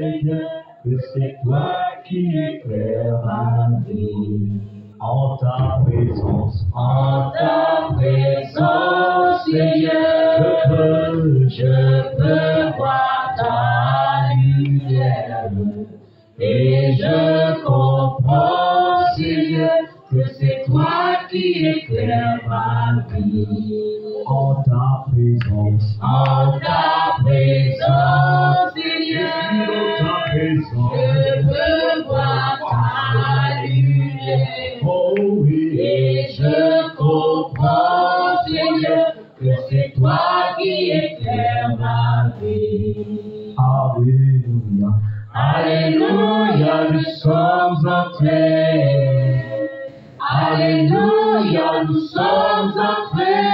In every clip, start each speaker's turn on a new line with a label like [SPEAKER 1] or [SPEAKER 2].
[SPEAKER 1] Seigneur, que c'est toi qui éclaires ma vie. En ta présence, Seigneur, je peux voir ta lumière. Et je comprends, Seigneur, que c'est toi qui éclaires ma vie. En ta présence, Seigneur, je peux voir ta lumière. Oh oui, et je comprends, Seigneur, que c'est toi qui éclaires ma vie. Alléluia, Alléluia, nous sommes entrés. Alléluia, nous sommes entrés.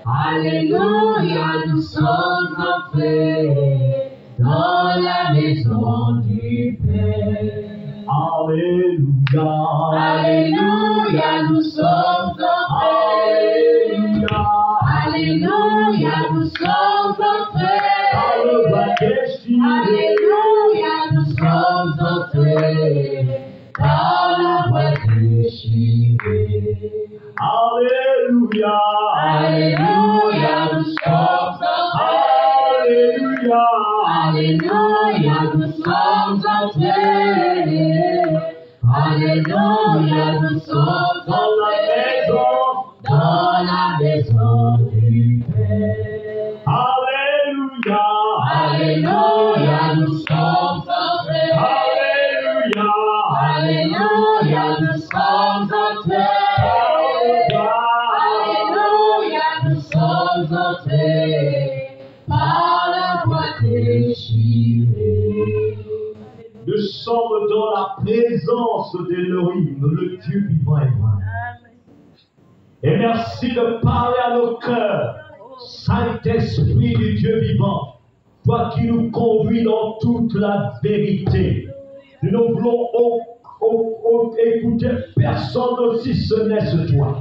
[SPEAKER 1] Alléluia, nous sommes entrés dans la maison du Père. Alléluia, Alléluia, nous sommes entrés. Alléluia, nous sommes entrés. Alléluia, nous sommes entrés dans la voie déchirée. Alléluia, Alléluia, nous sommes entrés. Alléluia, Alléluia, nous sommes entrés. Alléluia, nous sommes entrés dans la maison du Père. Alléluia, Alléluia, nous sommes entrés. Alléluia, Alléluia, nous sommes entrés. Alléluia, nous sommes entrés par la voie déchirée. Nous sommes dans la présence d'Élohim, le Dieu vivant et vrai. Et merci de parler à nos cœurs, Saint-Esprit du Dieu vivant, toi qui nous conduis dans toute la vérité. Nous ne voulons écouter personne aussi ce n'est toi.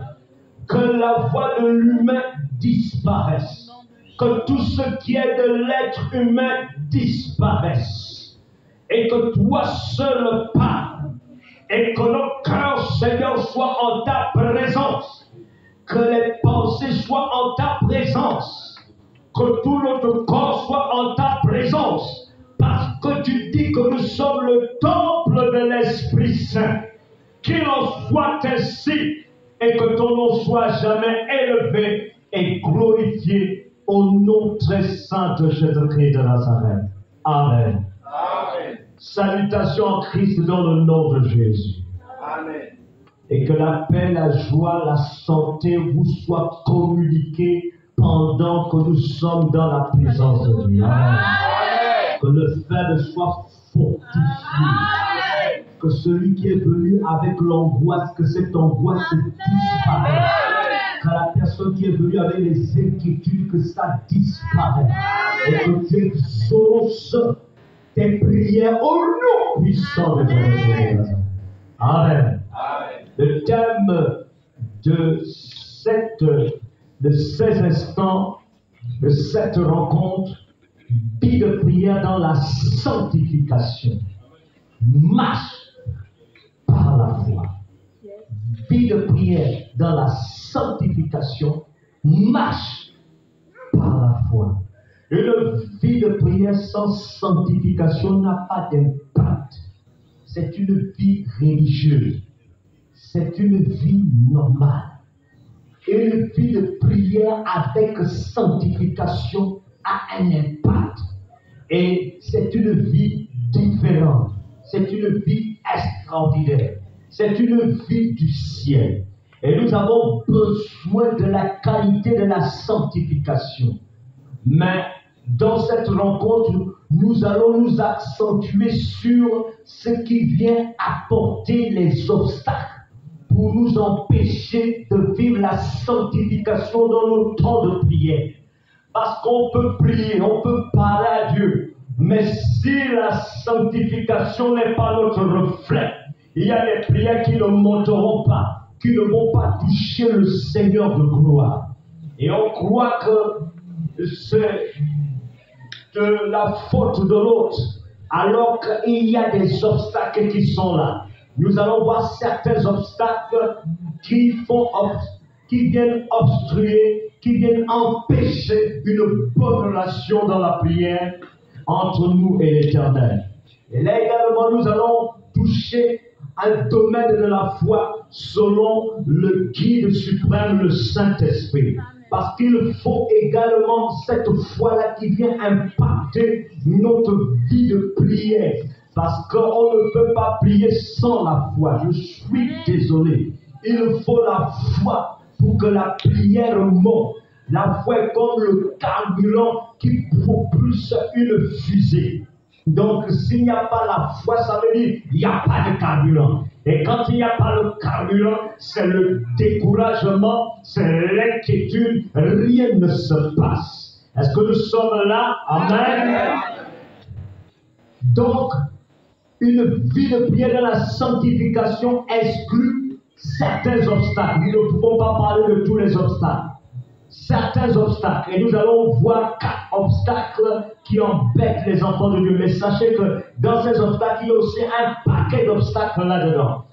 [SPEAKER 1] Que la voix de l'humain disparaisse. Que tout ce qui est de l'être humain disparaisse. Et que toi seul parles. Et que nos cœurs, Seigneur, soient en ta présence. Que les pensées soient en ta présence. Que tout notre corps soit en ta présence. Parce que tu dis que nous sommes le temple de l'Esprit Saint. Qu'il en soit ainsi et que ton nom soit jamais élevé et glorifié au nom très saint de Jésus-Christ de Nazareth. Amen. Amen. Salutations en Christ dans le nom de Jésus. Amen. Et que la paix, la joie, la santé vous soient communiquées pendant que nous sommes dans la présence de Dieu. Amen. Que le fer soit fortifié. Que celui qui est venu avec l'angoisse, que cette angoisse disparaisse. Que la personne qui est venue avec les inquiétudes, que ça disparaisse. Et que tu exauces tes prières au nom puissant de Jésus. Amen. Le thème de ces instants, de cette rencontre, vie de prière dans la sanctification. Marche par la foi. Vie de prière dans la sanctification. Marche par la foi. Une vie de prière sans sanctification n'a pas d'impact. C'est une vie religieuse. C'est une vie normale. Et une vie de prière avec sanctification a un impact. Et c'est une vie différente. C'est une vie extraordinaire. C'est une vie du ciel. Et nous avons besoin de la qualité de la sanctification. Mais dans cette rencontre, nous allons nous accentuer sur ce qui vient apporter les obstacles pour nous empêcher de vivre la sanctification dans nos temps de prière. Parce qu'on peut prier, on peut parler à Dieu, mais si la sanctification n'est pas notre reflet, il y a des prières qui ne monteront pas, qui ne vont pas toucher le Seigneur de gloire. Et on croit que de la faute de l'autre, alors qu'il y a des obstacles qui sont là. Nous allons voir certains obstacles qui viennent obstruer, qui viennent empêcher une bonne relation dans la prière entre nous et l'Éternel. Et là également, nous allons toucher un domaine de la foi selon le guide suprême, le Saint-Esprit. Parce qu'il faut également cette foi-là qui vient impacter notre vie de prière. Parce qu'on ne peut pas prier sans la foi. Je suis désolé. Il faut la foi pour que la prière monte. La foi est comme le carburant qui propulse une fusée. Donc, s'il n'y a pas la foi, ça veut dire qu'il n'y a pas de carburant. Et quand il n'y a pas le carburant, c'est le découragement, c'est l'inquiétude, rien ne se passe. Est-ce que nous sommes là? Amen. Donc, une vie de prière dans la sanctification exclut certains obstacles. Nous ne pouvons pas parler de tous les obstacles. Certains obstacles. Et nous allons voir 4 obstacles qui embêtent les enfants de Dieu. Mais sachez que dans ces obstacles, il y a aussi un paquet d'obstacles là-dedans.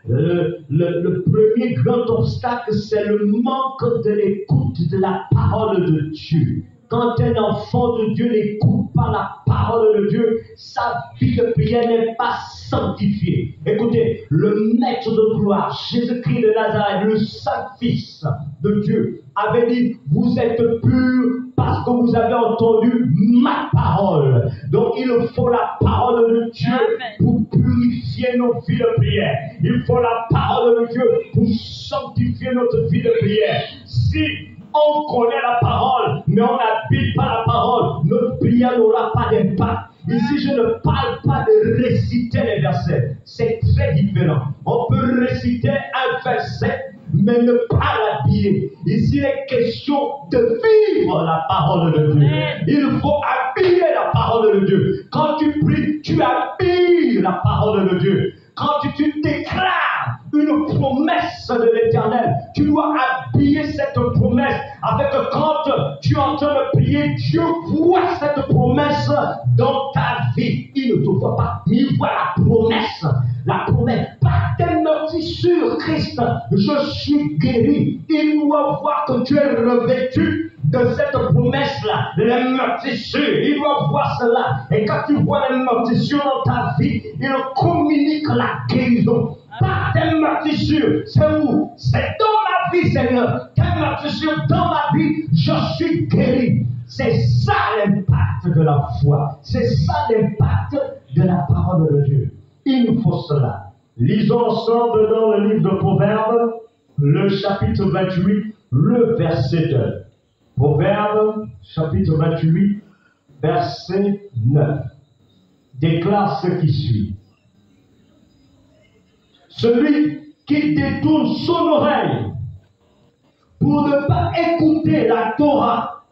[SPEAKER 1] Le premier grand obstacle, c'est le manque de l'écoute de la parole de Dieu. Quand un enfant de Dieu n'écoute pas la parole de Dieu, sa vie de prière n'est pas sanctifiée. Écoutez, le maître de gloire, Jésus-Christ de Nazareth, le Saint-Fils de Dieu, avait dit, vous êtes purs parce que vous avez entendu ma parole. Donc il faut la parole de Dieu pour purifier nos vies de prière. Il faut la parole de Dieu pour sanctifier notre vie de prière. Si on connaît la parole, mais on n'habite pas la parole, notre prière n'aura pas d'impact. Ici, je ne parle pas de réciter les versets. C'est très différent. On peut réciter un verset, mais ne pas l'habiller. Ici, il est question de vivre la parole de Dieu. Il faut habiller la parole de Dieu. Quand tu pries, tu habilles la parole de Dieu. Quand tu déclares une promesse de l'Éternel, tu dois habiller cette promesse avec que quand tu es en train de prier, Dieu voit cette promesse dans ta vie. Il ne te voit pas, mais il voit la promesse. La promesse, par tes meurtrissures, Christ, je suis guéri. Il doit voir que tu es revêtu de cette promesse-là, les meurtrissures. Il doit voir cela. Et quand tu vois les meurtrissures dans ta vie, il communique la guérison. Par tes meurtrissures, c'est où? C'est dans ma vie, Seigneur. Tes meurtrissures dans ma vie, je suis guéri. C'est ça l'impact de la foi. C'est ça l'impact de la parole de Dieu. Il nous faut cela. Lisons ensemble dans le livre de Proverbes, le chapitre 28, le verset 2. Proverbes, chapitre 28, verset 9. Déclare ce qui suit. Celui qui détourne son oreille pour ne pas écouter la Torah,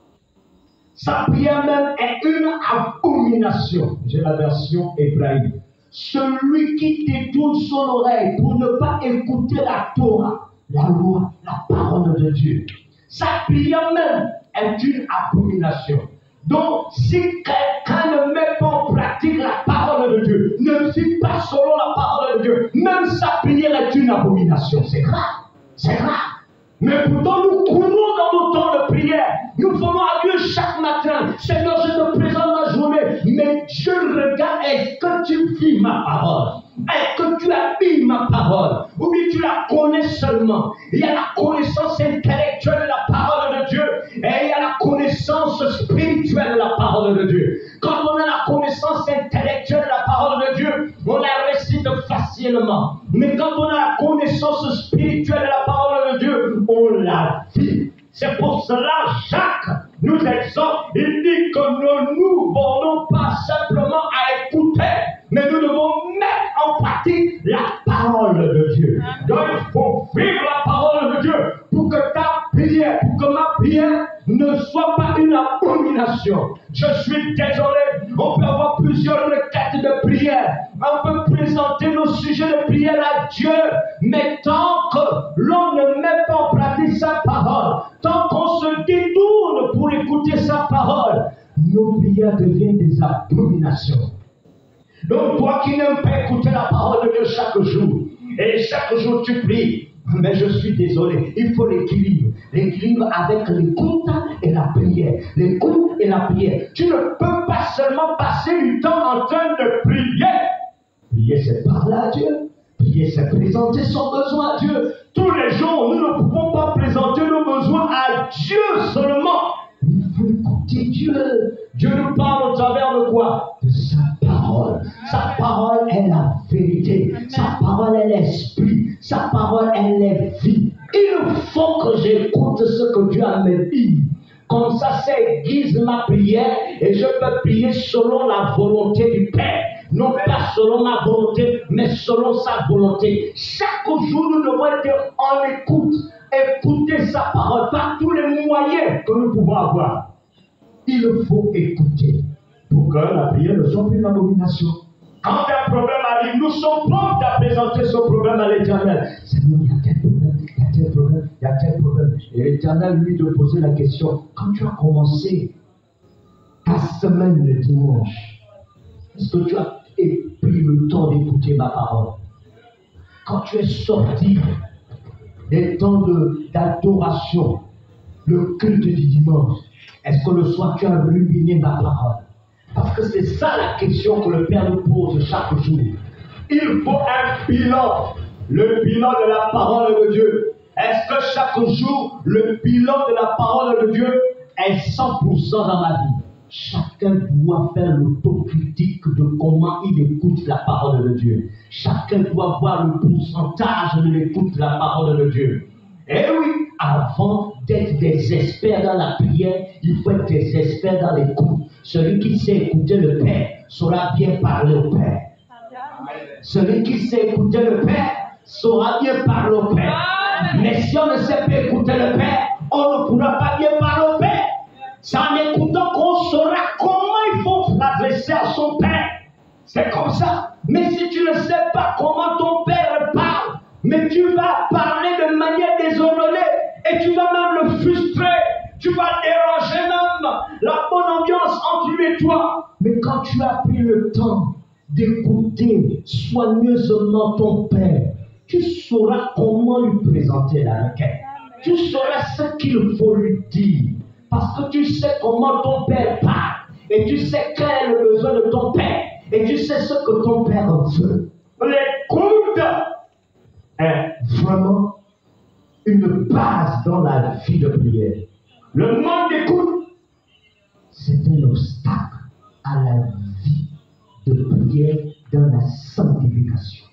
[SPEAKER 1] sa prière même est une abomination. J'ai la version hébraïque. Celui qui détourne son oreille pour ne pas écouter la Torah, la loi, la parole de Dieu, sa prière même est une abomination. Donc, si quelqu'un ne met pas en pratique la parole de Dieu, ne vit pas selon la parole de Dieu, même sa prière est une abomination. C'est grave. C'est grave. Mais pourtant, nous courons dans nos temps de prière. Nous faisons à Dieu chaque matin. Seigneur, je te présente ma journée. Mais Dieu regarde, est-ce que tu vis ma parole? Est-ce que tu habilles ma parole? Ou bien tu la connais seulement? Il y a la connaissance intellectuelle de la parole de Dieu. Et il y a la connaissance spirituelle de la parole de Dieu. Quand on a la connaissance intellectuelle de la parole de Dieu, on la récite facilement. Mais quand on a la connaissance spirituelle de la parole de Dieu, on la vit. C'est pour cela, Jacques nous exhorte, il dit que nous ne voulons pas simplement à écouter, mais nous devons mettre en pratique la parole de Dieu. Donc il faut vivre la parole de Dieu pour que ta prière, pour que ma prière ne soit pas une abomination. Je suis désolé, on peut avoir plusieurs requêtes de prière. On peut présenter nos sujets de prière à Dieu, mais tant que l'on ne met pas en pratique sa parole, tant qu'on se détourne pour écouter sa parole, nos prières deviennent des abominations. Donc toi qui n'aimes pas écouter la parole de Dieu chaque jour, et chaque jour tu pries, mais je suis désolé, il faut l'équilibre. L'équilibre avec l'écoute et la prière. L'écoute et la prière. Tu ne peux pas seulement passer du temps en train de prier. Prier, c'est parler à Dieu. Prier, c'est présenter son besoin à Dieu. Tous les jours, nous ne pouvons pas présenter nos besoins à Dieu seulement. Il faut écouter Dieu. Dieu nous parle au travers de quoi? De sa parole. Sa parole est la vérité. Sa parole est l'esprit. Sa parole elle est vie. Il faut que j'écoute ce que Dieu a me dit. Comme ça aiguise ma prière et je peux prier selon la volonté du Père. Non pas selon ma volonté, mais selon sa volonté. Chaque jour, nous devons être en écoute. Écouter sa parole par tous les moyens que nous pouvons avoir. Il faut écouter pour que la prière ne soit plus une abomination. Quand un problème arrive, nous sommes prompts à présenter ce problème à l'Éternel. Seigneur, il y a tel problème, il y a tel problème, il y a tel problème. Et l'Éternel lui de poser la question, quand tu as commencé ta semaine le dimanche, est-ce que tu as pris le temps d'écouter ma parole? Quand tu es sorti des temps d'adoration, le culte du dimanche, est-ce que le soir tu as ruminé ma parole? Parce que c'est ça la question que le Père nous pose chaque jour. Il faut un bilan, le bilan de la parole de Dieu. Est-ce que chaque jour, le bilan de la parole de Dieu est 100% dans ma vie? Chacun doit faire l'autocritique de comment il écoute la parole de Dieu. Chacun doit voir le pourcentage de l'écoute de la parole de Dieu. Et oui, avant d'être des experts dans la prière, il faut être des experts dans l'écoute. Celui qui sait écouter le Père saura bien parler au Père. Celui qui sait écouter le Père saura bien parler au Père. Mais si on ne sait pas écouter le Père, on ne pourra pas bien parler au Père. C'est en écoutant qu'on saura comment il faut s'adresser à son Père. C'est comme ça. Mais si tu ne sais pas comment ton Père parle, mais tu vas parler de manière désordonnée et tu vas même le frustrer. Tu vas déranger même la bonne ambiance entre lui et toi. Mais quand tu as pris le temps d'écouter soigneusement ton Père, tu sauras comment lui présenter la requête. Tu sauras ce qu'il faut lui dire. Parce que tu sais comment ton Père parle. Et tu sais quel est le besoin de ton Père. Et tu sais ce que ton Père veut. L'écoute est vraiment une base dans la vie de prière. Le manque d'écoute, c'est un obstacle à la vie de prière dans la sanctification.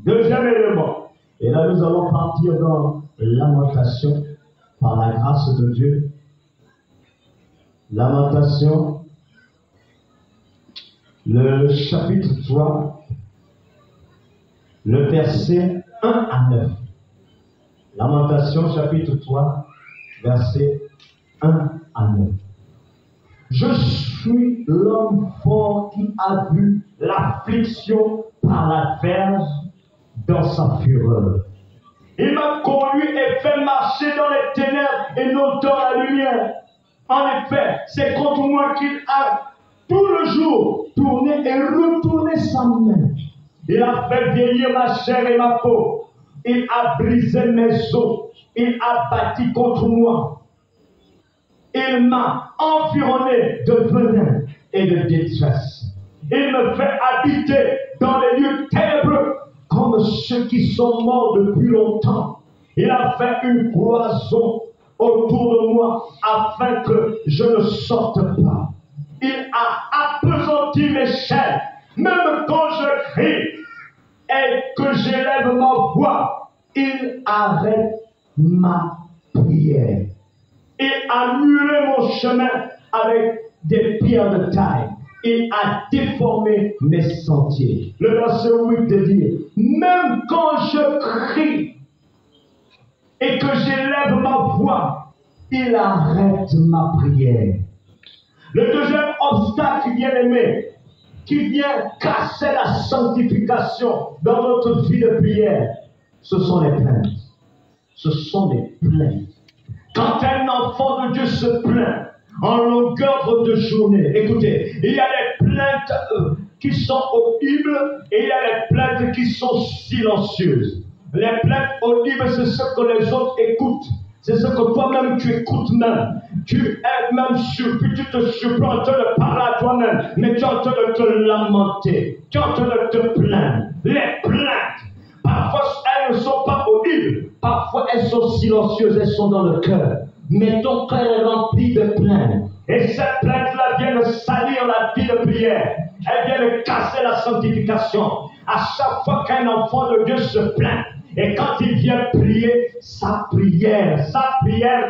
[SPEAKER 1] Deuxième élément, et là nous allons partir dans Lamentation par la grâce de Dieu. Lamentation, le chapitre 3, le verset 1 à 9. Lamentation, chapitre 3, verset 1 à 9. Je suis l'homme fort qui a vu l'affliction par la verge dans sa fureur. Il m'a conduit et fait marcher dans les ténèbres et non dans la lumière. En effet, c'est contre moi qu'il a tout le jour tourné et retourné sa main. Il a fait vieillir ma chair et ma peau. Il a brisé mes os. Il a bâti contre moi. Il m'a environné de venin et de détresse. Il me fait habiter dans les lieux ténébreux comme ceux qui sont morts depuis longtemps. Il a fait une cloison autour de moi afin que je ne sorte pas. Il a appesanti mes chaînes. Même quand je crie et que j'élève ma voix, il arrête ma prière. Il a muré mon chemin avec des pierres de taille. Il a déformé mes sentiers. Le verset 8 de dire, même quand je crie et que j'élève ma voix, il arrête ma prière. Le deuxième obstacle, bien-aimé, qui vient casser la sanctification dans notre vie de prière, ce sont les plaintes. Ce sont les plaintes. Quand un enfant de Dieu se plaint, en longueur de journée. Écoutez, il y a des plaintes qui sont audibles et il y a des plaintes qui sont silencieuses. Les plaintes audibles, c'est ce que les autres écoutent. C'est ce que toi-même tu écoutes même. Tu es même surpris, tu te surprends en train de parler à toi-même, mais tu es en train de te lamenter. Tu es en train de te plaindre. Les plaintes, parfois elles ne sont pas audibles, parfois elles sont silencieuses, elles sont dans le cœur. Mais ton cœur est rempli de plaintes. Et cette plainte-là vient de salir la vie de prière. Elle vient de casser la sanctification. À chaque fois qu'un enfant de Dieu se plaint, et quand il vient prier, sa prière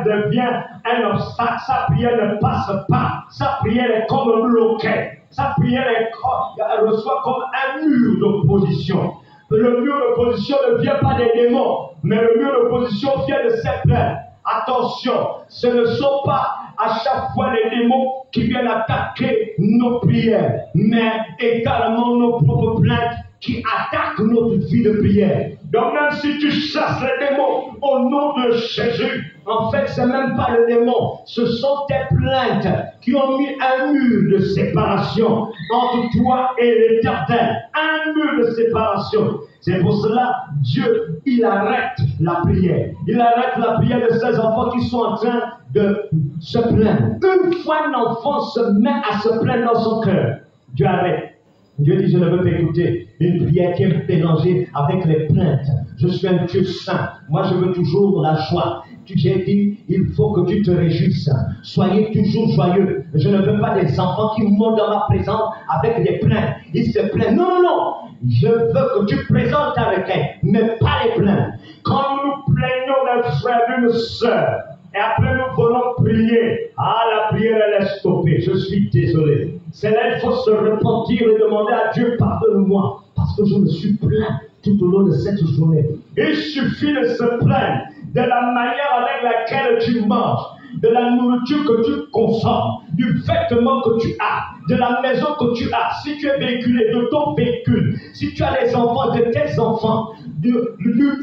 [SPEAKER 1] devient un obstacle, sa prière ne passe pas, sa prière est comme bloquée, sa prière elle reçoit comme un mur d'opposition. Le mur d'opposition ne vient pas des démons, mais le mur d'opposition vient de ses plaintes. Attention, ce ne sont pas à chaque fois les démons qui viennent attaquer nos prières, mais également nos propres plaintes qui attaquent notre vie de prière. Donc même si tu chasses les démons au nom de Jésus, en fait c'est même pas le démon, ce sont tes plaintes qui ont mis un mur de séparation entre toi et l'Éternel, un mur de séparation. C'est pour cela, Dieu, il arrête la prière. Il arrête la prière de ces enfants qui sont en train de se plaindre. Une fois un enfant se met à se plaindre dans son cœur, Dieu arrête. Dieu dit, je ne veux pas écouter une prière qui est mélangée avec les plaintes. Je suis un Dieu saint. Moi, je veux toujours la joie. J'ai dit, il faut que tu te réjouisses. Soyez toujours joyeux. Je ne veux pas des enfants qui montent dans ma présence avec des plaintes. Ils se plaignent. Non, non, non. Je veux que tu présentes ta requête, mais pas les plaintes. Quand nous nous plaignons d'un frère, d'une sœur, et après nous voulons prier, la prière elle est stoppée. Je suis désolé. C'est là qu'il faut se repentir et demander à Dieu, pardonne-moi, parce que je me suis plaint tout au long de cette journée. Il suffit de se plaindre de la manière avec laquelle tu manges, de la nourriture que tu consommes, du vêtement que tu as, de la maison que tu as, si tu es véhiculé, de ton véhicule, si tu as les enfants, de tes enfants, du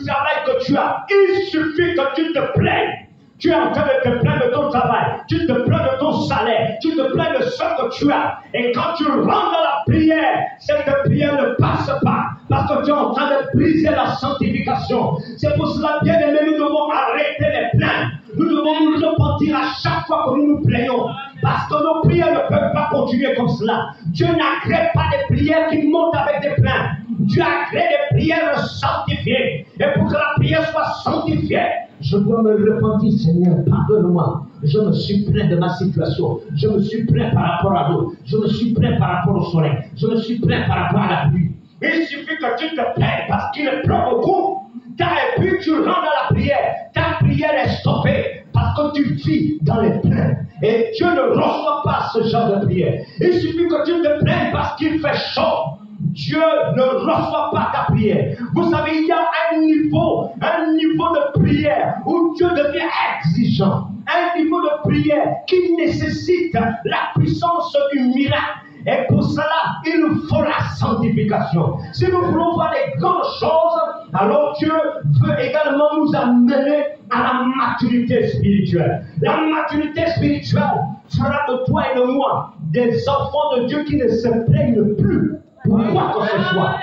[SPEAKER 1] travail que tu as. Il suffit que tu te plaignes. Tu es en train de te plaindre de ton travail, tu te plains de ton salaire, tu te plains de ce que tu as. Et quand tu rentres dans la prière, cette prière ne passe pas parce que tu es en train de briser la sanctification. C'est pour cela, bien aimé, nous devons arrêter les plaintes. Nous devons nous repentir à chaque fois que nous nous plaignons. Parce que nos prières ne peuvent pas continuer comme cela. Dieu n'agrée pas des prières qui montent avec des plaintes. Dieu agrée des prières sanctifiées. Et pour que la prière soit sanctifiée, je dois me repentir, Seigneur, pardonne-moi. Je me suis plaint de ma situation. Je me suis plaint par rapport à l'eau. Je me suis plaint par rapport au soleil. Je me suis plaint par rapport à la pluie. Il suffit que tu te plaignes parce qu'il pleut beaucoup. Et puis tu rentres dans la prière. Ta prière est stoppée parce que tu vis dans les plaintes. Et Dieu ne reçoit pas ce genre de prière. Il suffit que tu te plaignes parce qu'il fait chaud. Dieu ne reçoit pas ta prière. Vous savez, il y a un niveau de prière où Dieu devient exigeant. Un niveau de prière qui nécessite la puissance du miracle. Et pour cela, il nous faut la sanctification. Si nous voulons voir les grandes choses, alors Dieu veut également nous amener à la maturité spirituelle. La maturité spirituelle fera de toi et de moi des enfants de Dieu qui ne se plaignent plus. Pourquoi que ce soit,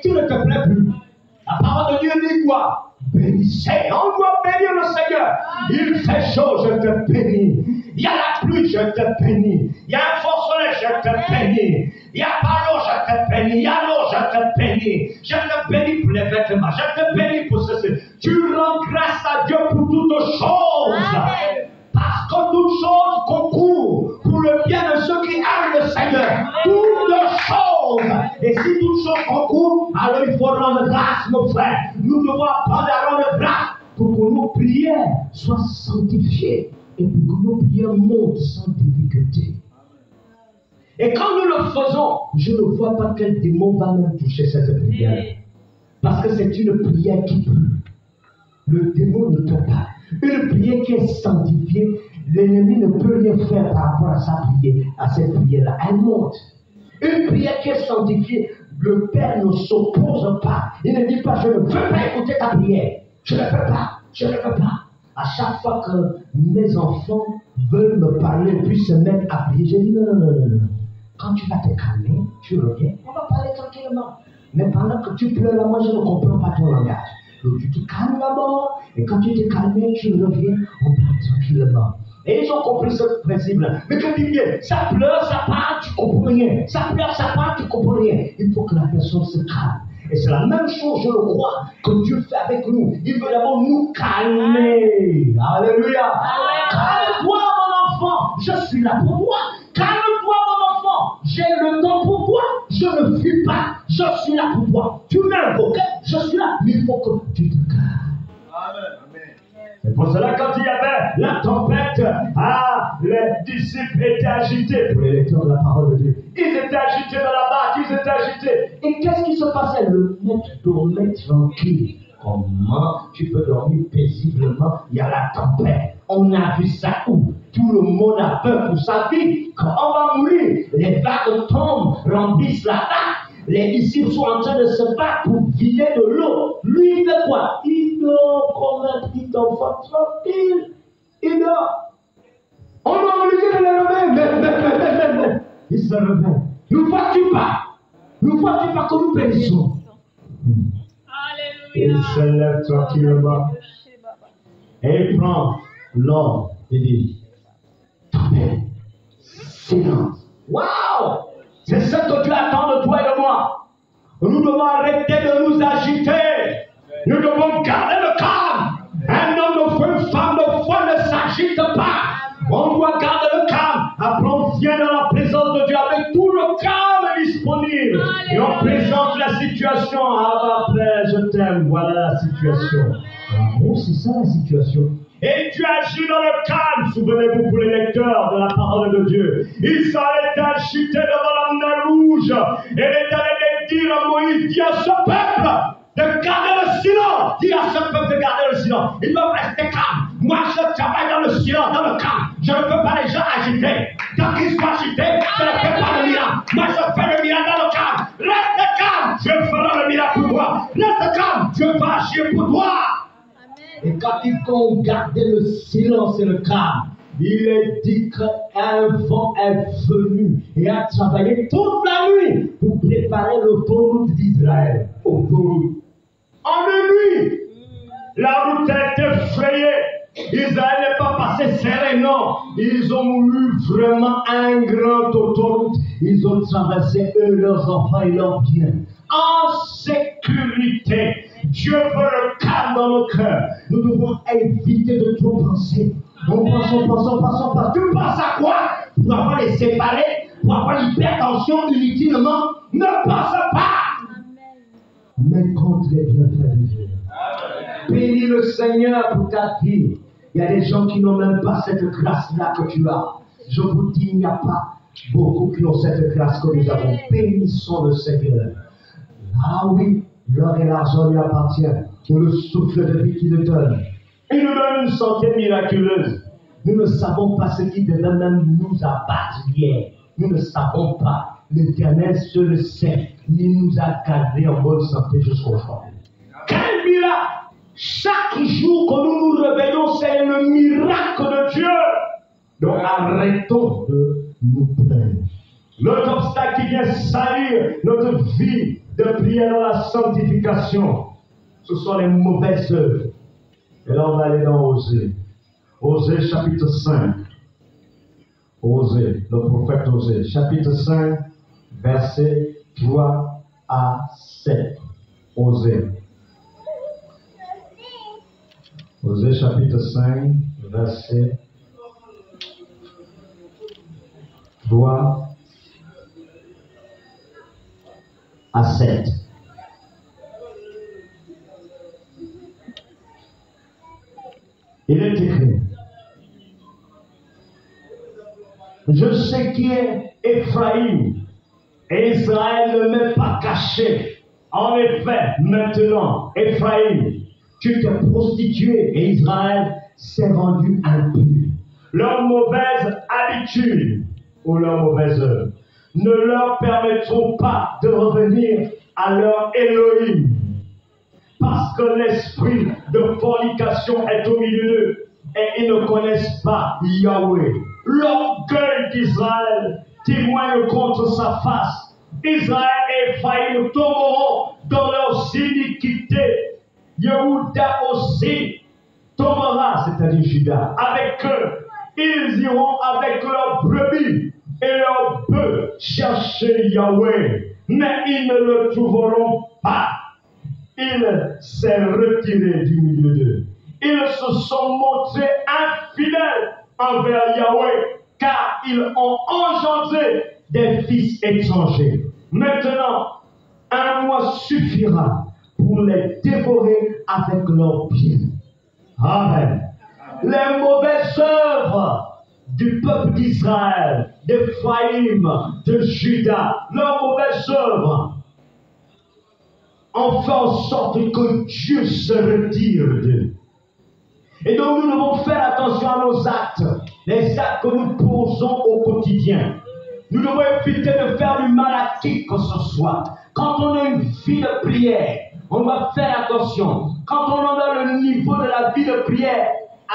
[SPEAKER 1] tu ne te plains plus. La parole de Dieu dit quoi? Bénissez. On doit bénir le Seigneur. Il fait chaud, je te bénis. Il y a la pluie, je te bénis. Il y a un fort soleil, je te bénis. Il y a pas l'eau, je te bénis. Il y a l'eau, je te bénis. Je te bénis pour les vêtements. Je te bénis pour ceci. Tu rends grâce à Dieu pour toutes choses. Parce que toutes choses concourent pour le bien de ceux qui aiment le Seigneur. Toutes choses. Et si toutes choses concourent, alors il faut rendre grâce, mon frère. Nous devons apprendre à rendre grâce pour que nos prières soient sanctifiées et pour que nos prières montent sans difficulté. Et quand nous le faisons, je ne vois pas quel démon va même toucher cette prière. Parce que c'est une prière qui pue. Le démon ne peut pas. Une prière qui est sanctifiée, l'ennemi ne peut rien faire par rapport à sa prière, à cette prière-là. Elle monte. Une prière qui est sanctifiée, le Père ne s'oppose pas. Il ne dit pas, je ne veux pas écouter ta prière. Je ne peux pas, je ne peux pas. À chaque fois que mes enfants veulent me parler, puis se mettre à prier, je dis non. Quand tu vas te calmer, tu reviens, on va parler tranquillement. Mais pendant que tu pleures là, moi je ne comprends pas ton langage. Donc tu te calmes d'abord, et quand tu t'es calmé, tu reviens, on parle tranquillement. Et ils ont compris ce principe-là. Mais que dis bien, ça pleure, ça parle, tu comprends rien. Ça pleure, ça parle, tu comprends rien. Il faut que la personne se calme. Et c'est la même chose, je le crois, que Dieu fait avec nous. Il veut d'abord nous calmer. Alléluia. Calme-toi, mon enfant, je suis là pour toi. Calme-toi, mon enfant, j'ai le temps pour toi. Je ne fuis pas, je suis là pour toi. Tu m'invoques, je suis là. Mais il faut que tu te calmes. Amen. C'est pour cela, quand il y avait la tempête, les disciples étaient agités. Pour les lecteurs de la parole de Dieu, ils étaient agités dans la barque, ils étaient agités. Et qu'est-ce qui se passait? Le maître dormait tranquille. Comment tu peux dormir paisiblement? Il y a la tempête. On a vu ça où? Tout le monde a peur pour sa vie. Quand on va mourir, les vagues tombent, remplissent la barque. Les disciples sont en train de se battre pour vider de l'eau. Lui, il fait quoi? Il dort comme un petit enfant tranquille. Il dort. On m'a obligé de le lever. Mais. Il se réveille. Nous vois-tu pas? Nous vois-tu pas que nous périssons? Il se lève tranquillement. Et il prend l'ordre et dit, tempête, silence. Waouh! C'est ce que Dieu attend de toi et de moi. Nous devons arrêter de nous agiter. Nous devons garder le calme. Un homme de foi, une femme de foi ne s'agite pas. On doit garder le calme. Après, on vient dans la présence de Dieu avec tout le calme disponible. Et on présente la situation. Ah, après, je t'aime. Voilà la situation. Bon, c'est ça la situation. Et Dieu agit dans le calme. Souvenez-vous pour les lecteurs de la parole de Dieu. Israël était agité devant la mer rouge. Et il est allé dire à Moïse, dis à ce peuple de garder le silence. Dis à ce peuple de garder le silence. Ils doivent rester calmes. Moi, je travaille dans le silence, dans le calme. Je ne peux pas les gens agiter. Tant qu'ils sont agités, je ne fais pas le miracle. Moi, je fais le miracle dans le calme. Reste calme, je ferai le miracle pour toi. Reste calme, je vais agir pour toi. Et quand il faut garder le silence et le calme, il est dit qu'un vent est venu et a travaillé toute la nuit pour préparer l'autoroute d'Israël. Autoroute. En une nuit, la route a été frayée. Israël n'est pas passé serré, non. Ils ont eu vraiment un grand autoroute. Ils ont traversé eux, leurs enfants et leurs biens. En sécurité. Dieu veut le calme dans nos cœurs. Nous devons éviter de trop penser. On pense. Tu penses à quoi? Pour avoir les séparés, pour avoir l'hypertension inutilement. Ne pense pas. Mais contre les bienfaits de Dieu. Bénis le Seigneur pour ta vie. Il y a des gens qui n'ont même pas cette grâce-là que tu as. Je vous dis, il n'y a pas beaucoup qui ont cette grâce que nous avons. Bénissons le Seigneur. Ah oui. L'or et l'argent lui appartiennent. Pour le souffle de vie qu'il nous donne. Il nous donne une santé miraculeuse. Nous ne savons pas ce qui devait même nous abattre hier. Nous ne savons pas. L'Éternel seul le sait. Il nous a gardés en bonne santé jusqu'aujourd'hui. Quel miracle! Chaque jour que nous nous réveillons, c'est le miracle de Dieu. Donc arrêtons de nous plaindre. L'autre obstacle qui vient salir notre vie de prière dans la sanctification, ce sont les mauvaises œuvres. Et là, on va aller dans Osée. Osée, chapitre 5. Osée, le prophète Osée, chapitre 5, versets 3 à 7. Osée. Osée, chapitre 5, versets 3 à 7. Il est écrit, je sais qui est Ephraïm, et Israël ne m'est pas caché. En effet, maintenant, Ephraïm, tu t'es prostitué et Israël s'est rendu impur. Leurs mauvaises habitudes ou leurs mauvaises œuvres ne leur permettront pas de revenir à leur Elohim. Parce que l'esprit de fornication est au milieu d'eux. et ils ne connaissent pas Yahweh. L'orgueil d'Israël témoigne contre sa face. Israël et Ephraïm tomberont dans leurs iniquités. Yehuda aussi tombera, c'est-à-dire Juda, avec eux. Ils iront avec leurs brebis et leurs bœufs chercher Yahweh, mais ils ne le trouveront pas. Il s'est retiré du milieu d'eux. Ils se sont montrés infidèles envers Yahweh, car ils ont engendré des fils étrangers. Maintenant, un mois suffira pour les dévorer avec leurs pieds. Amen. Les mauvaises œuvres du peuple d'Israël, d'Ephraïm, de Juda, leurs mauvaises œuvres ont fait en sorte que Dieu se retire d'eux. Et donc nous devons faire attention à nos actes, les actes que nous posons au quotidien. Nous devons éviter de faire du mal à qui que ce soit. Quand on a une vie de prière, on doit faire attention. Quand on a le niveau de la vie de prière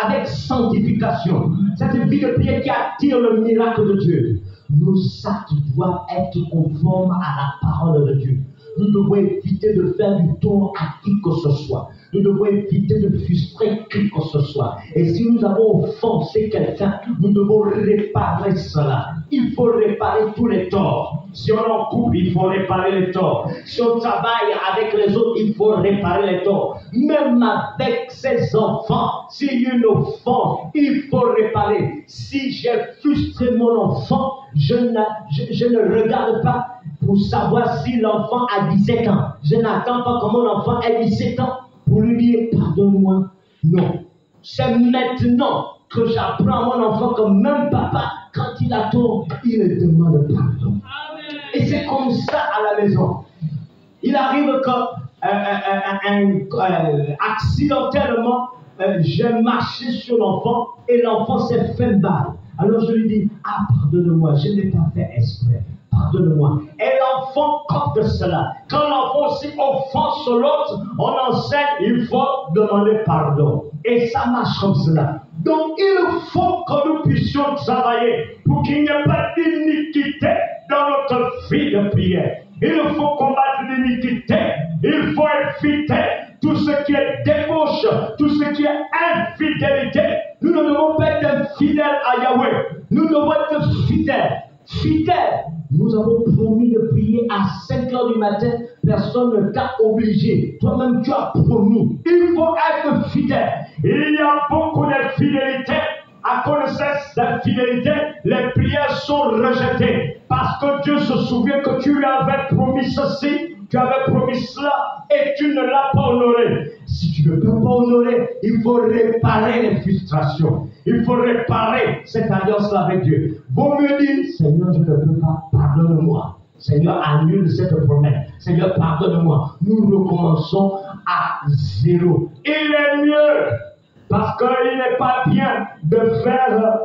[SPEAKER 1] avec sanctification, cette vie de prière qui attire le miracle de Dieu, nos actes doivent être conformes à la parole de Dieu. Nous devons éviter de faire du tort à qui que ce soit. Nous devons éviter de frustrer qui que ce soit. Et si nous avons offensé quelqu'un, nous devons réparer cela. Il faut réparer tous les torts. Si on est en couple, il faut réparer les torts. Si on travaille avec les autres, il faut réparer les torts. Même avec ses enfants, s'il y a une offense, il faut réparer. Si j'ai frustré mon enfant, je ne regarde pas pour savoir si l'enfant a 17 ans. Je n'attends pas que mon enfant ait 17 ans pour lui dire pardonne-moi. Non. C'est maintenant que j'apprends à mon enfant que même papa, quand il a tort, il demande pardon. Amen. Et c'est comme ça à la maison. Il arrive que accidentellement, j'ai marché sur l'enfant et l'enfant s'est fait mal. Alors je lui dis, ah pardonne-moi, je n'ai pas fait exprès. Pardonne-moi. Et l'enfant copte cela. Quand l'enfant aussi offense l'autre, on enseigne, il faut demander pardon. Et ça marche comme cela. Donc il faut que nous puissions travailler pour qu'il n'y ait pas d'iniquité dans notre vie de prière. Il faut combattre l'iniquité. Il faut éviter tout ce qui est débauche, tout ce qui est infidélité. Nous ne devons pas être infidèles à Yahweh. Nous devons être fidèles. Fidèles. Nous avons promis de prier à 5 heures du matin. Personne ne t'a obligé. Toi-même, tu as promis. Il faut être fidèle. Il y a beaucoup d'infidélité. À cause de cette infidélité, les prières sont rejetées. Parce que Dieu se souvient que tu lui avais promis ceci, tu avais promis cela, et tu ne l'as pas honoré. Si tu ne peux pas honorer, il faut réparer les frustrations. Il faut réparer cette alliance avec Dieu. Vaut mieux dire, Seigneur, je ne peux pas, pardonne-moi. Seigneur, annule cette promesse. Seigneur, pardonne-moi. Nous recommençons à zéro. Il est mieux, parce qu'il n'est pas bien de faire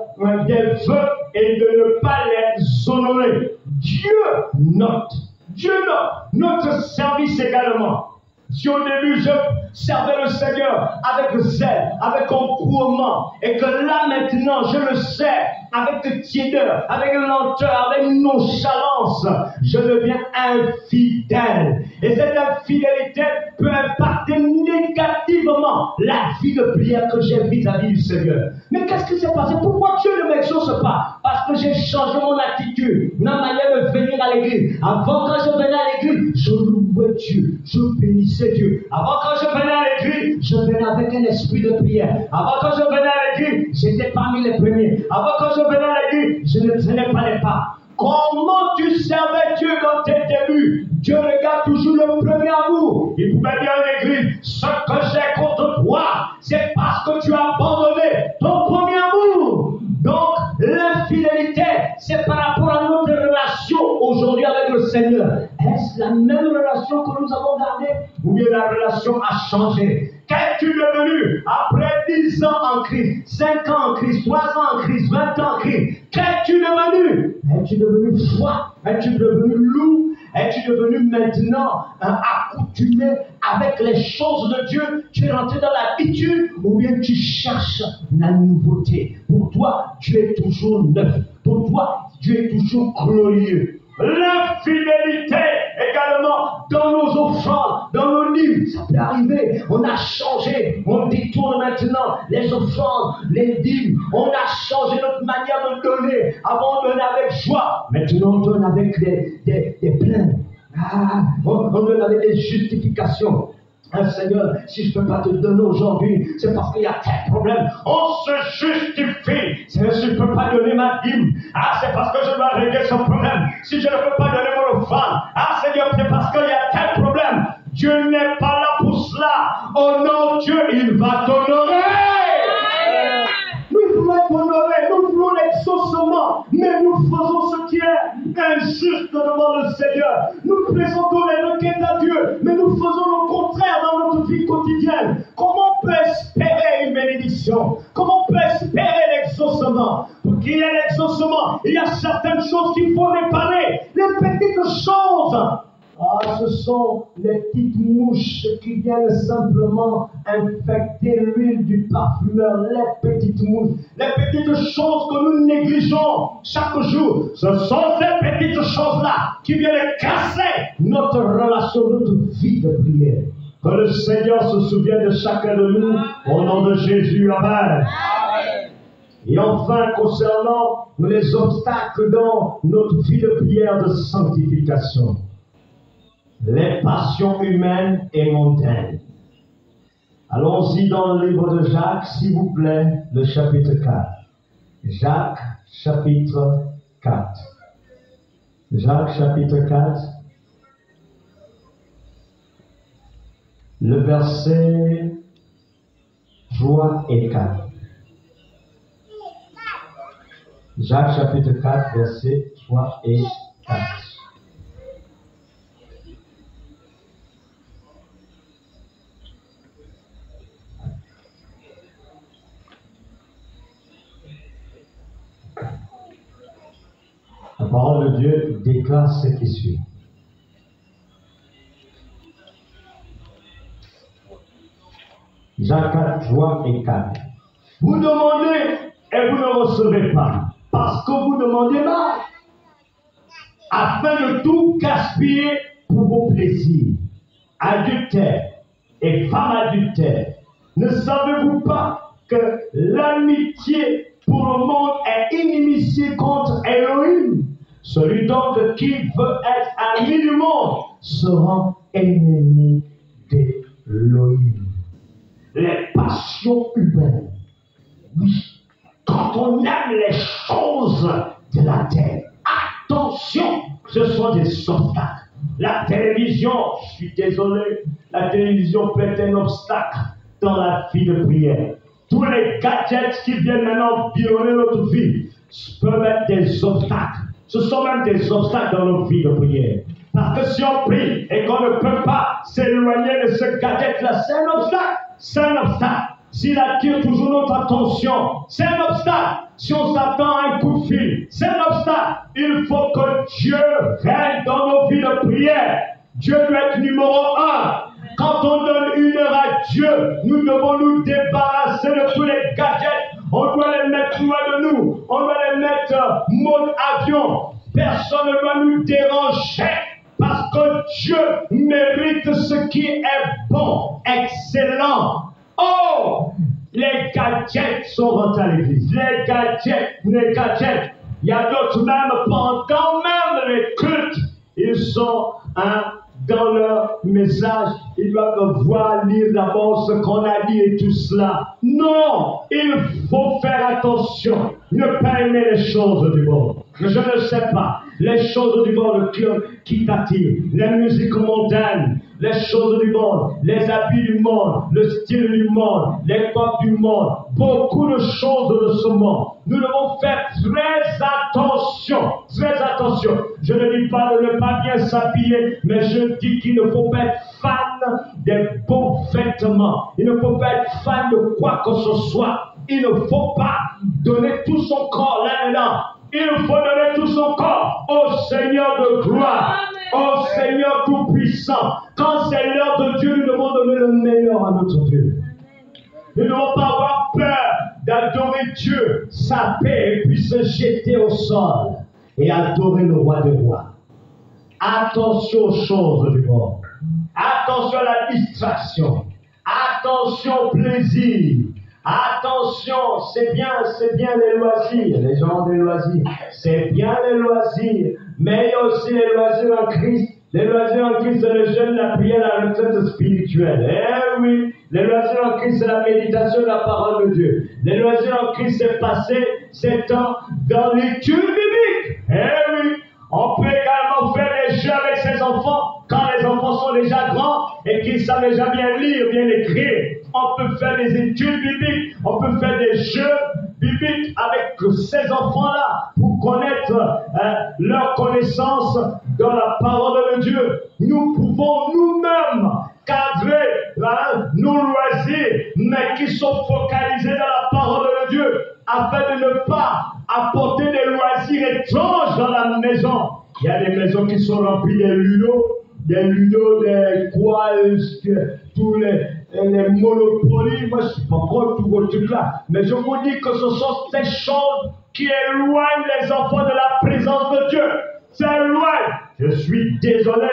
[SPEAKER 1] des vœux et de ne pas les honorer. Dieu note. Dieu note notre service également. Si au début je servais le Seigneur avec zèle, avec encouement, et que là maintenant je le sers avec tiédeur, avec lenteur, avec nonchalance, je deviens infidèle. Et cette infidélité peut impacter négativement la vie de prière que j'ai vis-à-vis du Seigneur. Mais qu'est-ce qui s'est passé? Pourquoi Dieu ne m'exauce pas? Parce que j'ai changé mon attitude, ma manière de venir à l'église. Avant, quand je venais à l'église, je louais Dieu, je bénissais Dieu. Avant, quand je venais à l'église, je venais avec un esprit de prière. Avant, quand je venais à l'église, j'étais parmi les premiers. Avant, quand je venais à l'église, je ne traînais pas les pas. Comment tu servais Dieu dans tes débuts? Dieu regarde toujours le premier amour. Il pouvait dire à l'église, ce que j'ai contre toi, c'est parce que tu as abandonné ton premier amour. Donc, l'infidélité, c'est par rapport à notre relation aujourd'hui avec le Seigneur. Est-ce la même relation que nous avons gardée? Ou bien la relation a changé? Qu'es-tu devenu après 10 ans en Christ, 5 ans en Christ, 3 ans en Christ, 20 ans en Christ? Qu'es-tu devenu? Es-tu devenu foi? Es-tu devenu loup? Es-tu tu es venu maintenant accoutumé avec les choses de Dieu, tu es rentré dans l'habitude, ou bien tu cherches la nouveauté. Pour toi, Dieu est toujours neuf. Pour toi, Dieu est toujours glorieux. L'infidélité également dans nos offrandes, dans nos livres, ça peut arriver. On a changé, on détourne maintenant les offrandes, les dîmes. On a changé notre manière de donner. Avant, on donnait avec joie. Maintenant, on donne avec des plaintes. On donne avec des justifications. Seigneur, si je ne peux pas te donner aujourd'hui, c'est parce qu'il y a tel problème. On se justifie. Seigneur, si je ne peux pas donner ma dîme, c'est parce que je dois régler ce problème. Si je ne peux pas donner mon offrande, Seigneur, c'est parce qu'il y a tel problème. Dieu n'est pas là pour cela. Oh non, Dieu, il va t'honorer. Nous voulons t'honorer, nous voulons l'exaucement, mais nous faisons ce qui est injuste devant le Seigneur. Nous présentons les requêtes à Dieu, mais nous faisons le contraire dans notre vie quotidienne. Comment on peut espérer une bénédiction? Comment on peut espérer l'exaucement? Pour qu'il y ait l'exaucement, il y a certaines choses qu'il faut réparer, les petites choses. Ce sont les petites mouches qui viennent simplement infecter l'huile du parfumeur, les petites mouches, les petites choses que nous négligeons chaque jour. Ce sont ces petites choses-là qui viennent casser notre relation, notre vie de prière. Que le Seigneur se souvienne de chacun de nous, au nom de Jésus. Amen. Et enfin, concernant les obstacles dans notre vie de prière de sanctification. Les passions humaines et mondaines. Allons-y dans le livre de Jacques, s'il vous plaît, le chapitre 4. Jacques, chapitre 4. Jacques, chapitre 4. Le verset 3 et 4. Jacques, chapitre 4, verset 3 et 4. La parole de Dieu déclare ce qui suit. Jacques 4, 3 et 4. Vous demandez et vous ne recevez pas, parce que vous demandez mal, afin de tout gaspiller pour vos plaisirs. Adultère et femme adultère, ne savez-vous pas que l'amitié pour le monde est inimitié contre Elohim? Celui donc qui veut être ami du monde se rend ennemi d'Elohim. Les passions humaines. Oui, quand on aime les choses de la terre, attention, ce sont des obstacles. La télévision, je suis désolé, la télévision peut être un obstacle dans la vie de prière. Tous les gadgets qui viennent maintenant violer notre vie peuvent être des obstacles. Ce sont même des obstacles dans notre vie de prière. Parce que si on prie et qu'on ne peut pas s'éloigner de ce gadget-là, c'est un obstacle. C'est un obstacle. S'il attire toujours notre attention, c'est un obstacle. Si on s'attend à un coup de fil, c'est un obstacle. Il faut que Dieu règne dans nos vies de prière. Dieu doit être numéro 1. Quand on donne 1 heure à Dieu, nous devons nous débarrasser de tous les gadgets. On doit les mettre loin de nous. On doit les mettre mode avion. Personne ne doit nous déranger. Parce que Dieu mérite ce qui est bon, excellent. Oh, les gadgets sont rentrés à l'église. Les gadgets. Il y a d'autres même pendant même les cultes. Ils sont dans leur message. Ils doivent voir, lire d'abord ce qu'on a dit et tout cela. Non, il faut faire attention. Ne pas aimer les choses du monde. Je ne sais pas. Les choses du monde, le club qui t'attire, les musiques mondaines, les choses du monde, les habits du monde, le style du monde, les codes du monde, beaucoup de choses de ce monde. Nous devons faire très attention, très attention. Je ne dis pas de ne pas bien s'habiller, mais je dis qu'il ne faut pas être fan des beaux vêtements. Il ne faut pas être fan de quoi que ce soit. Il ne faut pas donner tout son corps là-dedans. Il faut donner tout son corps au Seigneur de gloire. Au Seigneur puissant. Quand c'est l'heure de Dieu, nous devons donner le meilleur à notre Dieu. Nous ne devons pas avoir peur d'adorer Dieu, sa paix, et puis se jeter au sol et adorer le roi des rois. Attention aux choses du monde. Attention à la distraction. Attention au plaisir. Attention, c'est bien les loisirs. Les gens ont des loisirs. C'est bien les loisirs. Mais il y a aussi les loisirs en Christ. Les loisirs en Christ, c'est le jeûne, la prière, la retraite spirituelle. Eh oui, les loisirs en Christ, c'est la méditation de la parole de Dieu. Les loisirs en Christ, c'est passer ces temps dans l'étude biblique. Eh oui, on peut également faire des jeux avec ses enfants quand les enfants sont déjà grands et qu'ils savent déjà bien lire, bien écrire. On peut faire des études bibliques, on peut faire des jeux bibliques avec ces enfants-là pour connaître leur connaissance dans la parole de Dieu. Nous pouvons nous-mêmes cadrer nos loisirs, mais qui sont focalisés dans la parole de Dieu, afin de ne pas apporter des loisirs étranges dans la maison. Il y a des maisons qui sont remplies des ludos, des quoi, tous les monopolies. Moi, je ne suis pas contre tous vos trucs-là, mais je vous dis que ce sont ces choses qui éloignent les enfants de la présence de Dieu. Ça éloigne. Je suis désolé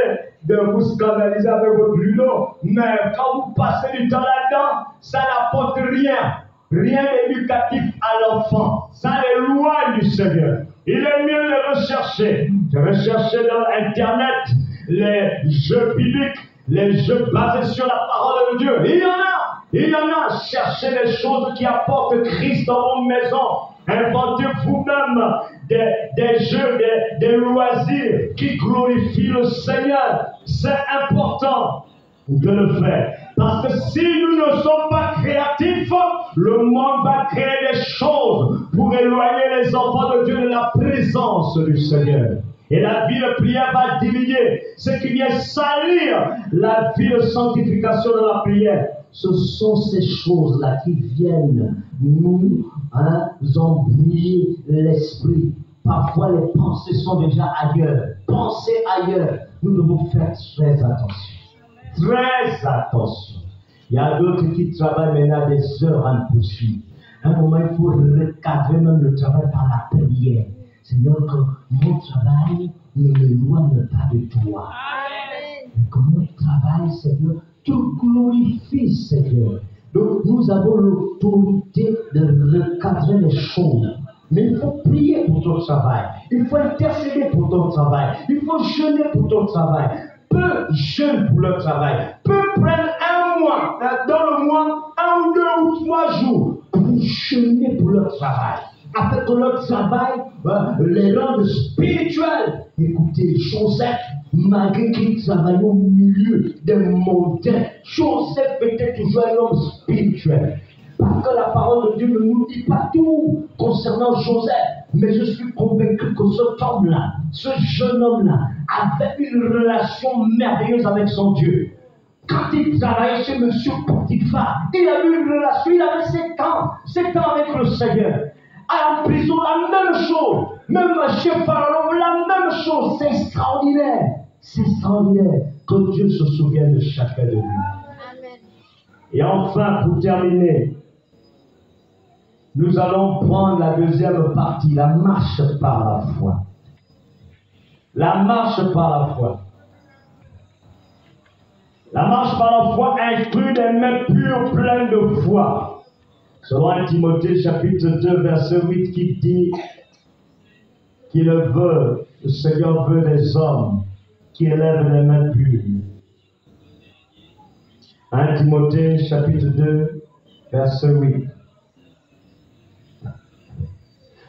[SPEAKER 1] de vous scandaliser avec votre ludo, mais quand vous passez du temps là-dedans, ça n'apporte rien. Rien d'éducatif à l'enfant. Ça l'éloigne du Seigneur. Il est mieux de rechercher. De rechercher dans Internet les jeux bibliques, les jeux basés sur la parole de Dieu. Il y en a. Cherchez les choses qui apportent Christ dans vos maisons. Inventez vous-même des jeux, des loisirs qui glorifient le Seigneur. C'est important de le faire. Parce que si nous ne sommes pas créatifs, le monde va créer des choses pour éloigner les enfants de Dieu de la présence du Seigneur. Et la vie de prière va diminuer. Ce qui vient salir la vie de sanctification de la prière, ce sont ces choses-là qui viennent nous embrouiller l'esprit. Parfois, les pensées sont déjà ailleurs. Pensez ailleurs. Nous devons faire très attention. Très attention. Il y a d'autres qui travaillent maintenant des heures en poursuite. À un moment, il faut recadrer même le travail par la prière. Seigneur, que mon travail ne m'éloigne pas de toi. Que mon travail, Seigneur, te glorifie, Seigneur. Donc, nous avons l'autorité de recadrer les choses. Mais il faut prier pour ton travail. Il faut intercéder pour ton travail. Il faut jeûner pour ton travail. Peu jeûnent pour leur travail. Peu prennent un mois, dans le mois, 1 ou 2 ou 3 jours pour jeûner pour leur travail. Afin que leur travail les rende spirituels. Écoutez, Joseph, malgré qu'il travaillait au milieu des montagnes, Joseph était toujours un homme spirituel. Parce que la parole de Dieu ne nous dit pas tout concernant Joseph. Mais je suis convaincu que cet homme-là, ce jeune homme-là, avait une relation merveilleuse avec son Dieu. Quand il travaillait chez M. Potiphar, il avait une relation, il avait 7 ans avec le Seigneur. À la prison, la même chose. Même chez Pharaon, la même chose. C'est extraordinaire. C'est extraordinaire que Dieu se souvienne de chacun de nous. Amen. Et enfin, pour terminer, nous allons prendre la deuxième partie, la marche par la foi. La marche par la foi. La marche par la foi inclut des mains pures pleines de foi. Selon 1 Timothée chapitre 2 verset 8 qui dit qu'il veut, le Seigneur veut des hommes qui élèvent les mains pures. 1 Timothée chapitre 2 verset 8.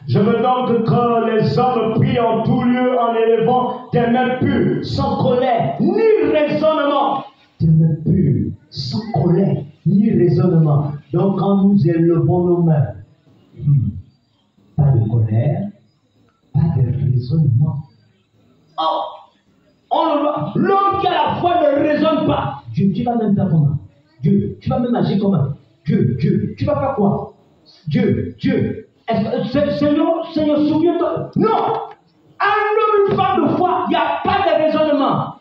[SPEAKER 1] Je veux donc que les hommes prient en tout lieu en élevant des mains pures, sans colère ni raisonnement. Des mains pures, sans colère ni raisonnement. Donc quand nous élevons nos mains, pas de colère, pas de raisonnement. Oh, on le voit. L'homme qui a la foi ne raisonne pas. Dieu, tu vas même faire comment? Dieu, tu vas même agir comment? Dieu, tu vas faire quoi? Dieu. Seigneur, souviens-toi. Non! Un homme, une femme de foi, il n'y a pas de raisonnement.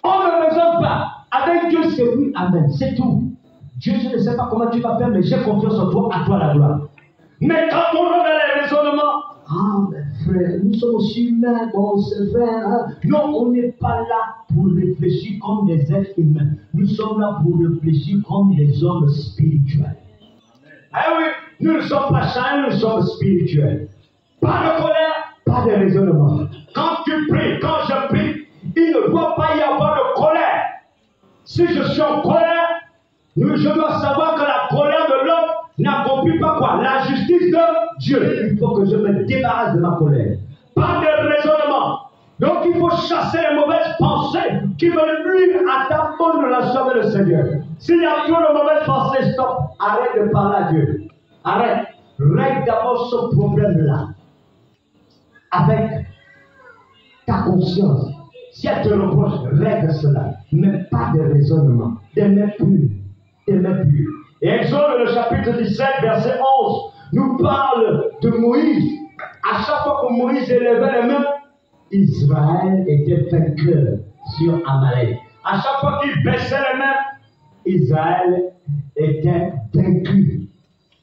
[SPEAKER 1] On On ne raisonne pas. Avec Dieu, c'est oui, amen. C'est tout. Dieu, je ne sais pas comment tu vas faire, mais j'ai confiance en toi, à toi la gloire. Mais quand on regarde les raisonnements, ah, mes frères, nous sommes aussi humains, bon, c'est vrai. Hein? Non, on n'est pas là pour réfléchir comme des êtres humains. Nous sommes là pour réfléchir comme des hommes spirituels. Ah oui, nous ne sommes pas chers, nous sommes spirituels. Pas de colère, pas de raisonnement. Quand tu pries, quand je prie, il ne doit pas y avoir de colère. Si je suis en colère, je dois savoir que la colère de l'homme n'accomplit pas quoi? La justice de Dieu. Il faut que je me débarrasse de ma colère. Pas de raisonnement. Donc il faut chasser les mauvaises pensées qui veulent nuire à ta bonne relation avec le Seigneur. S'il y a trop de mauvaises pensées, stop. Arrête de parler à Dieu. Arrête. Règle d'abord ce problème-là. Avec ta conscience. Si elle te reproche, règle cela. Mais pas de raisonnement. Des mains pures. Des mains pures. Et Exode, le chapitre 17, verset 11, nous parle de Moïse. À chaque fois que Moïse élevait les mains, Israël était vainqueur sur Amalek. À chaque fois qu'il baissait les mains, Israël était vaincu.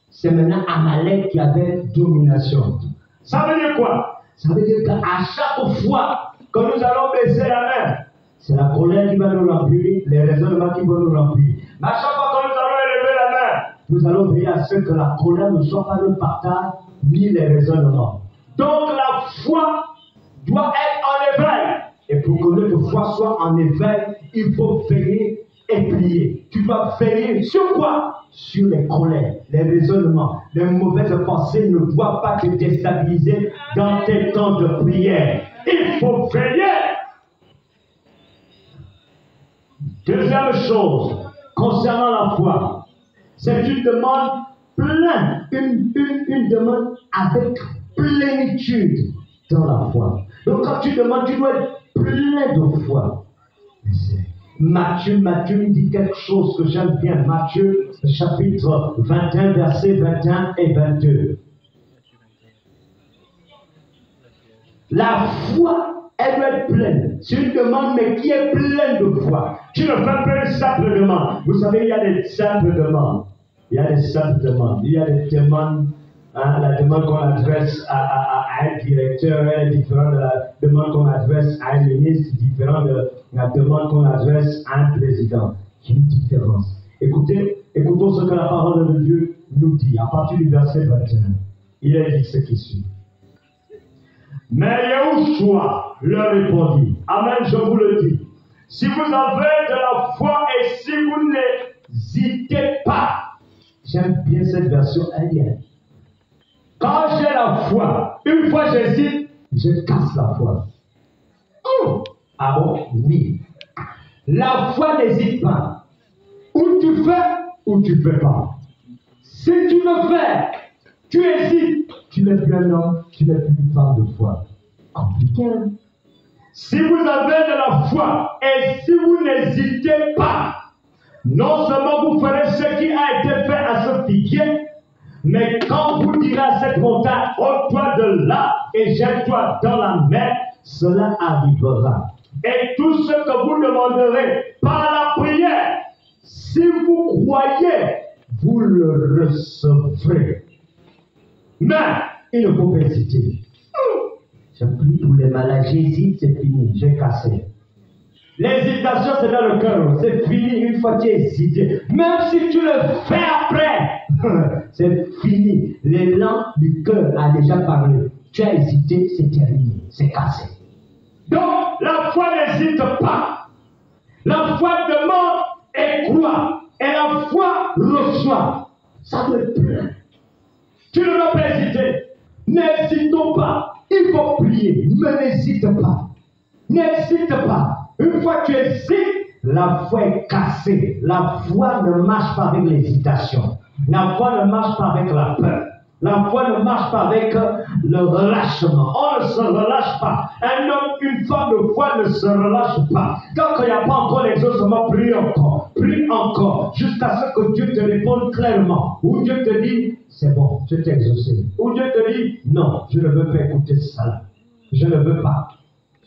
[SPEAKER 1] C'est maintenant Amalek qui avait domination. Ça veut dire quoi? Ça veut dire qu'à chaque fois que nous allons baisser la main, c'est la colère qui va nous remplir, les raisonnements qui vont nous remplir. Mais à chaque fois que nous allons élever la main, nous allons veiller à ce que la colère ne soit pas le partage ni les raisonnements. Donc la foi doit être en éveil. Et pour que notre foi soit en éveil, il faut veiller et prier. Tu dois veiller sur quoi? Sur les colères, les raisonnements, les mauvaises pensées ne doivent pas te déstabiliser dans tes temps de prière. Il faut veiller. Deuxième chose, concernant la foi, c'est une demande pleine, une demande avec plénitude dans la foi. Donc quand tu demandes, tu dois être plein de foi. Matthieu dit quelque chose que j'aime bien. Matthieu chapitre 21, versets 21 et 22. La foi, elle doit être pleine. C'est une demande, mais qui est pleine de foi. Tu ne fais pas une simple demande. Vous savez, il y a des simples demandes. Il y a des simples demandes. Il y a des demandes. Hein, la demande qu'on adresse à un directeur est différente de la demande qu'on adresse à un ministre, différente de la demande qu'on adresse à un président. Il y a une différence. Écoutons ce que la parole de Dieu nous dit à partir du verset 21. Il est dit ce qui suit. Mais Yahushua leur répondit, amen, je vous le dis, si vous avez de la foi et si vous n'hésitez pas, j'aime bien cette version indienne. Quand j'ai la foi, une fois j'hésite, je casse la foi. Oh, ah bon? Oui. La foi n'hésite pas. Ou tu fais, ou tu ne fais pas. Si tu le fais, tu hésites, tu n'es plus un homme, tu n'es plus une femme de foi. Compliqué. Si vous avez de la foi et si vous n'hésitez pas, non seulement vous ferez ce qui a été fait à ce figuier, mais quand vous direz à cette montagne, ôte-toi de là et jette-toi dans la mer, cela arrivera. Et tout ce que vous demanderez par la prière, si vous croyez, vous le recevrez. Mais il ne faut pas hésiter. Je prie pour les malades, j'hésite, c'est fini, j'ai cassé. L'hésitation, c'est dans le cœur, c'est fini une fois que tu as hésité. Même si tu le fais après, c'est fini. L'élan du cœur a déjà parlé. Tu as hésité, c'est terminé, c'est cassé. Donc, la foi n'hésite pas. La foi demande et croit. Et la foi reçoit. Ça doit être plein. Tu ne dois pas hésiter. N'hésitons pas. Il faut prier. Mais n'hésite pas. N'hésite pas. Une fois que tu hésites, la foi est cassée. La foi ne marche pas avec l'hésitation. La foi ne marche pas avec la peur. La foi ne marche pas avec le relâchement. On ne se relâche pas. Un homme, une femme de foi ne se relâche pas. Quand il n'y a pas encore l'exaucement, prie encore. Prie encore. Jusqu'à ce que Dieu te réponde clairement. Ou Dieu te dit, c'est bon, je t'ai exaucé. Ou Dieu te dit, non, je ne veux pas écouter ça. Je ne veux pas.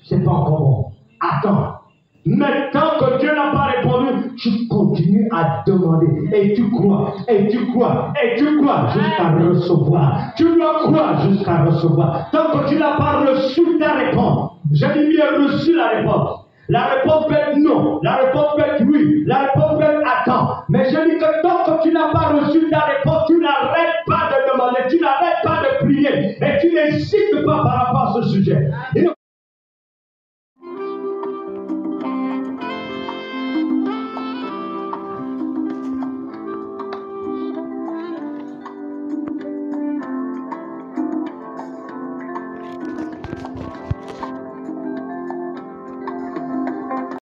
[SPEAKER 1] C'est pas encore bon. Attends. Mais tant que Dieu n'a pas répondu, tu continues à demander. Et tu crois, et tu crois, et tu crois jusqu'à recevoir. Tu dois croire jusqu'à recevoir. Tant que tu n'as pas reçu ta réponse, j'ai dit bien reçu la réponse. La réponse peut être non, la réponse peut être oui, la réponse peut être attends. Mais je dis que tant que tu n'as pas reçu ta réponse, tu n'arrêtes pas de demander, tu n'arrêtes pas de prier et tu n'hésites pas par rapport à ce sujet. Il ne